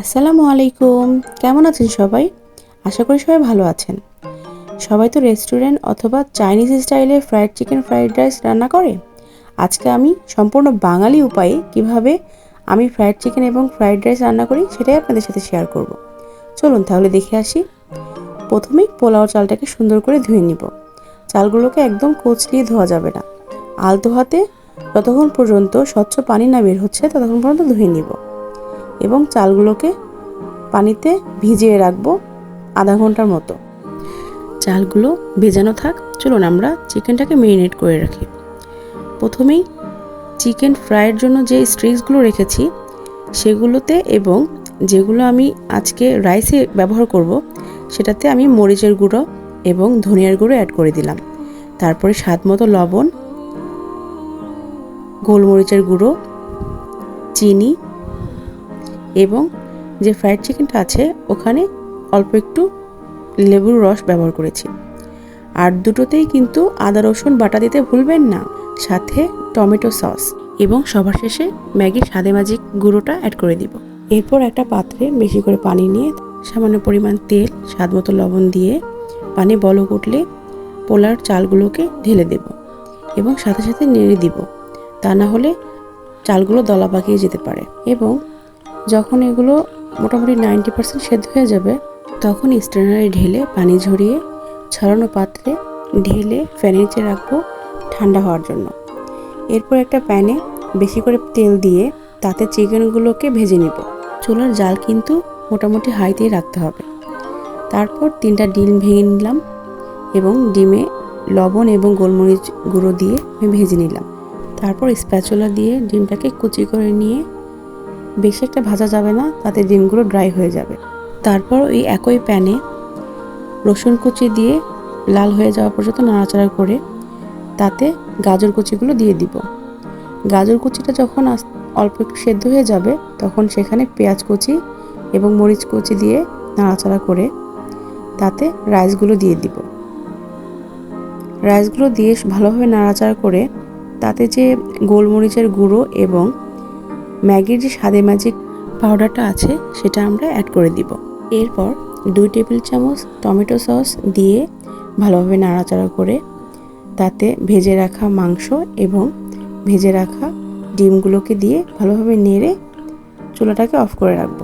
আসসালামু আলাইকুম। কেমন আছেন সবাই? আশা করি সবাই ভালো আছেন। সবাই তো রেস্টুরেন্ট অথবা চাইনিজ স্টাইলে ফ্রাইড চিকেন, ফ্রাইড রাইস রান্না করে। আজকে আমি সম্পূর্ণ বাঙালি উপায়ে কিভাবে আমি ফ্রাইড চিকেন এবং ফ্রাইড রাইস রান্না করি সেটাই আপনাদের সাথে শেয়ার করব। চলুন তাহলে দেখে আসি। প্রথমেই পোলাও চালটাকে সুন্দর করে ধুয়ে নিব। চালগুলোকে একদম কচলিয়ে ধোয়া যাবে না, আলতো হাতে যতক্ষণ পর্যন্ত স্বচ্ছ পানি না বের হচ্ছে ততক্ষণ পর্যন্ত ধুয়ে নিব এবং চালগুলোকে পানিতে ভিজিয়ে রাখবো আধা ঘন্টার মতো। চালগুলো ভেজানো থাক, চলুন আমরা চিকেনটাকে ম্যারিনেট করে রাখি। প্রথমেই চিকেন ফ্রাইয়ের জন্য যে স্ট্রিক্সগুলো রেখেছি সেগুলোতে এবং যেগুলো আমি আজকে রাইসে ব্যবহার করব সেটাতে আমি মরিচের গুঁড়ো এবং ধনিয়ার গুঁড়ো অ্যাড করে দিলাম। তারপরে স্বাদ মতো লবণ, গোলমরিচের গুঁড়ো, চিনি এবং যে ফ্রাইড চিকেনটা আছে ওখানে অল্প একটু লেবুর রস ব্যবহার করেছি। আর দুটোতেই কিন্তু আদা রসুন বাটা দিতে ভুলবেন না, সাথে টমেটো সস এবং সবার শেষে ম্যাগির স্বাদে ম্যাজিক গুঁড়োটা অ্যাড করে দিব। এরপর একটা পাত্রে বেশি করে পানি নিয়ে সামান্য পরিমাণ তেল, স্বাদ মতো লবণ দিয়ে পানি বলক উঠলে পোলার চালগুলোকে ঢেলে দেব এবং সাথে সাথে নেড়ে দিব, তা না হলে চালগুলো দলা পাকিয়ে যেতে পারে। এবং যখন এগুলো মোটামুটি 90% সেদ্ধ হয়ে যাবে তখন স্ট্রেনারে ঢেলে পানি ঝরিয়ে ছড়ানো পাত্রে ঢেলে ফ্যানের নিচে রাখবো ঠান্ডা হওয়ার জন্য। এরপর একটা প্যানে বেশি করে তেল দিয়ে তাতে চিকেনগুলোকে ভেজে নিব। চুলার জাল কিন্তু মোটামুটি হাইতেই রাখতে হবে। তারপর 3টা ডিম ভেঙে নিলাম এবং ডিমে লবণ এবং গোলমরিচ গুঁড়ো দিয়ে ভেজে নিলাম। তারপর স্প্যাচুলা দিয়ে ডিমটাকে কুচি করে নিয়ে, বেশি একটা ভাজা যাবে না, তাতে ডিমগুলো ড্রাই হয়ে যাবে। তারপর ওই একই প্যানে রসুন কুচি দিয়ে লাল হয়ে যাওয়া পর্যন্ত নাড়াচাড়া করে তাতে গাজর কুচিগুলো দিয়ে দিব। গাজর কুচিটা যখন অল্প একটু সেদ্ধ হয়ে যাবে তখন সেখানে পেঁয়াজ কুচি এবং মরিচ কুচি দিয়ে নাড়াচাড়া করে তাতে রাইসগুলো দিয়ে দিব। রাইসগুলো দিয়ে ভালোভাবে নাড়াচাড়া করে তাতে যে গোলমরিচের গুঁড়ো এবং ম্যাগির যে স্বাদে ম্যাজিক পাউডারটা আছে সেটা আমরা অ্যাড করে দিব। এরপর 2 টেবিল চামচ টমেটো সস দিয়ে ভালোভাবে নাড়াচাড়া করে তাতে ভেজে রাখা মাংস এবং ভেজে রাখা ডিমগুলোকে দিয়ে ভালোভাবে নেড়ে চুলাটাকে অফ করে রাখব।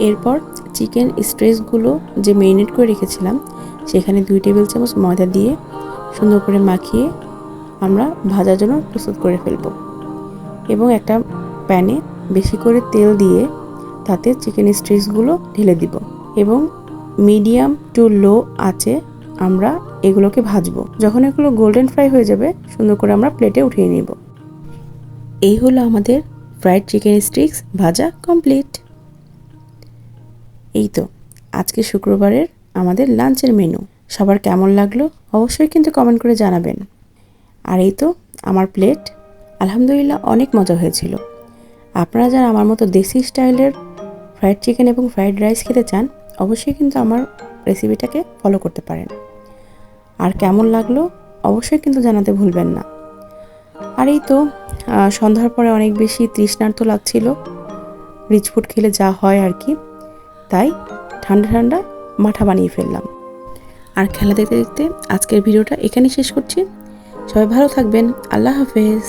এরপর চিকেন স্ট্রিক্সগুলো যে ম্যারিনেট করে রেখেছিলাম সেখানে 2 টেবিল চামচ ময়দা দিয়ে সুন্দর করে মাখিয়ে আমরা ভাজার জন্য প্রস্তুত করে ফেলব এবং একটা প্যানে বেশি করে তেল দিয়ে তাতে চিকেন স্ট্রিক্সগুলো ঢেলে দিব এবং মিডিয়াম টু লো আঁচে আমরা এগুলোকে ভাজবো। যখন এগুলো গোল্ডেন ফ্রাই হয়ে যাবে সুন্দর করে আমরা প্লেটে উঠিয়ে নিব। এই হলো আমাদের ফ্রাইড চিকেন স্টিক্স ভাজা কমপ্লিট। এই তো আজকে শুক্রবারের আমাদের লাঞ্চের মেনু। সবার কেমন লাগলো অবশ্যই কিন্তু কমেন্ট করে জানাবেন। আর এই তো আমার প্লেট, আলহামদুলিল্লাহ অনেক মজা হয়েছিল। আপনারা যারা আমার মতো দেশি স্টাইলের ফ্রাইড চিকেন এবং ফ্রাইড রাইস খেতে চান অবশ্যই কিন্তু আমার রেসিপিটাকে ফলো করতে পারেন। আর কেমন লাগলো অবশ্যই কিন্তু জানাতে ভুলবেন না। আর এই তো সন্ধ্যার পরে অনেক বেশি তৃষ্ণার্ত লাগছিল, রিচ ফুড খেলে যা হয় আর কি, তাই ঠান্ডা ঠান্ডা মাঠা বানিয়ে ফেললাম। আর খেলা দেখতে দেখতে আজকের ভিডিওটা এখানেই শেষ করছি। সবাই ভালো থাকবেন। আল্লাহ হাফেজ।